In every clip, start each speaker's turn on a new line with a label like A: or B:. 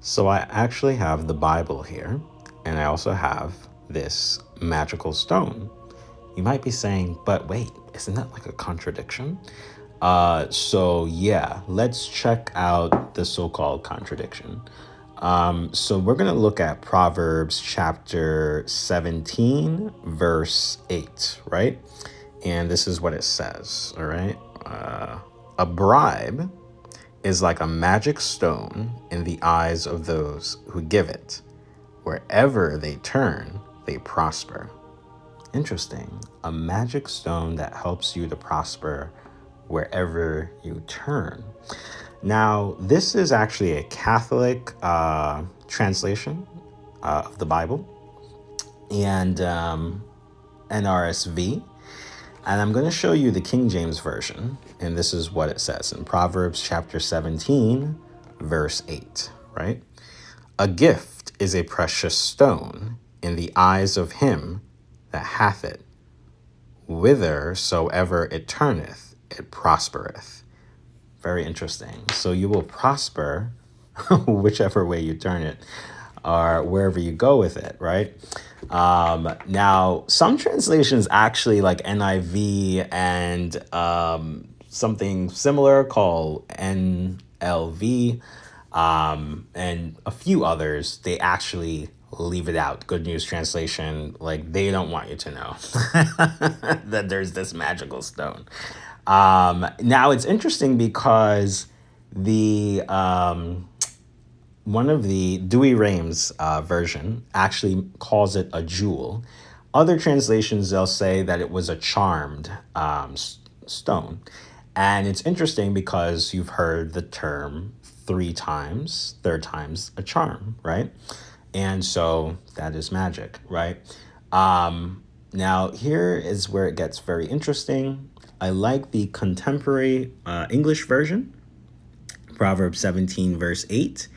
A: So I actually have the Bible here, and I also have this magical stone. You might be saying, but wait, isn't that like a contradiction? So yeah, let's check out the so-called contradiction. So we're going to look at Proverbs chapter 17, verse 8, right? And this is what it says, all right? A bribe is like a magic stone in the eyes of those who give it. Wherever they turn, they prosper. Interesting. A magic stone that helps you to prosper wherever you turn. Now, this is actually a Catholic translation of the Bible and NRSV. And I'm going to show you the King James Version. And this is what it says in Proverbs chapter 17, verse 8, right? A gift is a precious stone in the eyes of him that hath it. Whithersoever it turneth, it prospereth. Very interesting. So you will prosper whichever way you turn it or wherever you go with it, right? Now, some translations actually like NIV and something similar called NLV and a few others, they actually leave it out. Good News Translation, like they don't want you to know that there's this magical stone. Now it's interesting because the one of the Dewey Rheims version actually calls it a jewel. Other translations, they'll say that it was a charmed stone. And it's interesting because you've heard the term 3 times, third time's a charm, right? And so that is magic, right? Now here is where it gets very interesting. I like the contemporary English version, Proverbs 17, verse 8.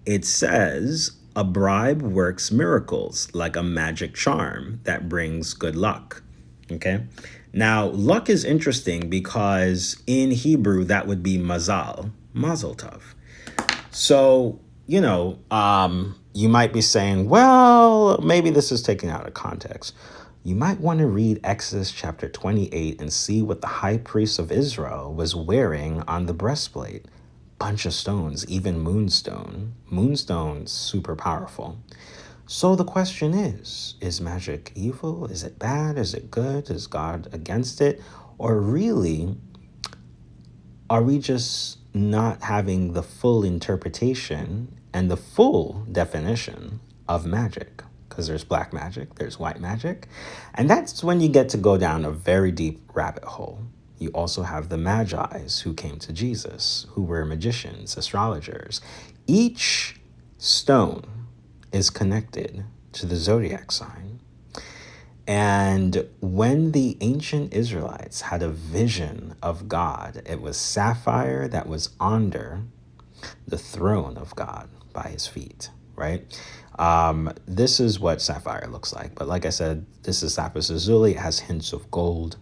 A: It says, a bribe works miracles like a magic charm that brings good luck. Okay. Now, luck is interesting because in Hebrew, that would be mazel tov. So, you might be saying, well, maybe this is taken out of context. You might want to read Exodus chapter 28 and see what the high priest of Israel was wearing on the breastplate. Bunch of stones, even moonstone. Moonstone's super powerful. So the question is magic evil? Is it bad? Is it good? Is God against it? Or really, are we just not having the full interpretation and the full definition of magic? Because there's black magic, there's white magic. And that's when you get to go down a very deep rabbit hole. You also have the Magi's who came to Jesus, who were magicians, astrologers. Each stone is connected to the zodiac sign. And when the ancient Israelites had a vision of God, it was Sapphire that was under the throne of God by his feet, right? This is what Sapphire looks like. But like I said, this is lapis lazuli. It has hints of gold.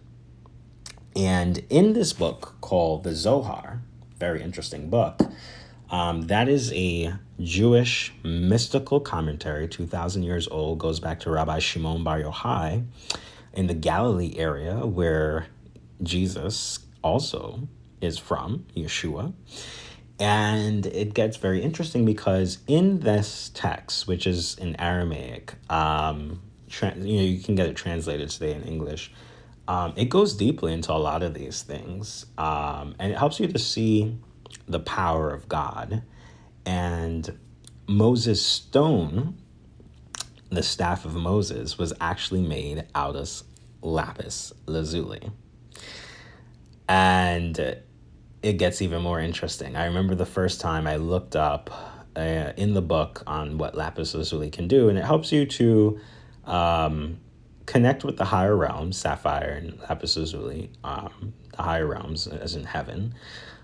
A: And in this book called the Zohar, very interesting book, that is a Jewish mystical commentary, 2,000 years old, goes back to Rabbi Shimon Bar Yochai in the Galilee area where Jesus also is from, Yeshua. And it gets very interesting because in this text, which is in Aramaic, you can get it translated today in English. It goes deeply into a lot of these things, and it helps you to see the power of God. And Moses' stone, the staff of Moses, was actually made out of lapis lazuli. And it gets even more interesting. I remember the first time I looked up in the book on what lapis lazuli can do, and it helps you to connect with the higher realms, sapphire and lapis lazuli, the higher realms as in heaven.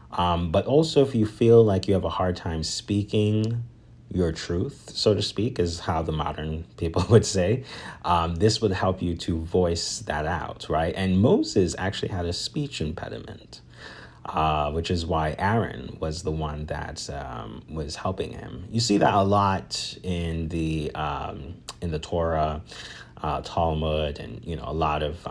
A: But also if you feel like you have a hard time speaking your truth, so to speak, is how the modern people would say, this would help you to voice that out, right? And Moses actually had a speech impediment. which is why Aaron was the one that was helping him. You see that a lot in the Torah, Talmud, and a lot of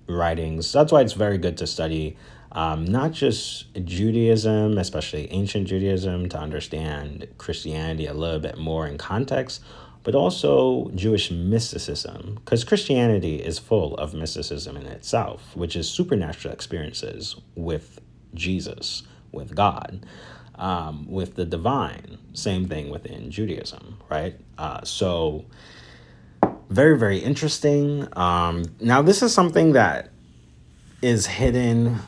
A: writings. That's why it's very good to study not just Judaism, especially ancient Judaism, to understand Christianity a little bit more in context, but also Jewish mysticism, because Christianity is full of mysticism in itself, which is supernatural experiences with Jesus, with God, with the divine. Same thing within Judaism, right? So very, very interesting. Now, this is something that is hidden,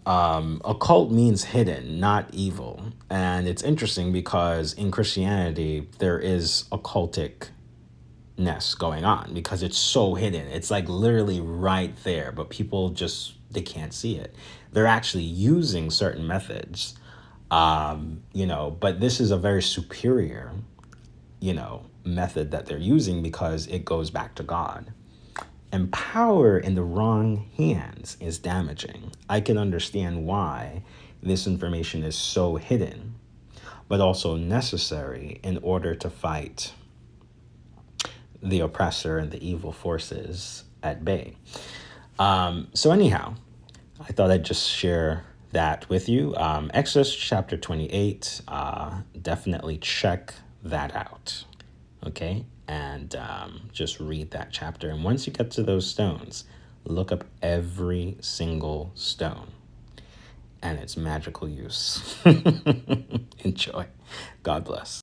A: occult means hidden, not evil. And it's interesting because in Christianity, there is occulticness going on because it's so hidden. It's like literally right there, but people they can't see it. They're actually using certain methods, but this is a very superior, method that they're using because it goes back to God. And power in the wrong hands is damaging. I can understand why this information is so hidden, but also necessary in order to fight the oppressor and the evil forces at bay. So anyhow, I thought I'd just share that with you. Exodus chapter 28, definitely check that out. Okay? And just read that chapter. And once you get to those stones, look up every single stone and its magical use. Enjoy. God bless.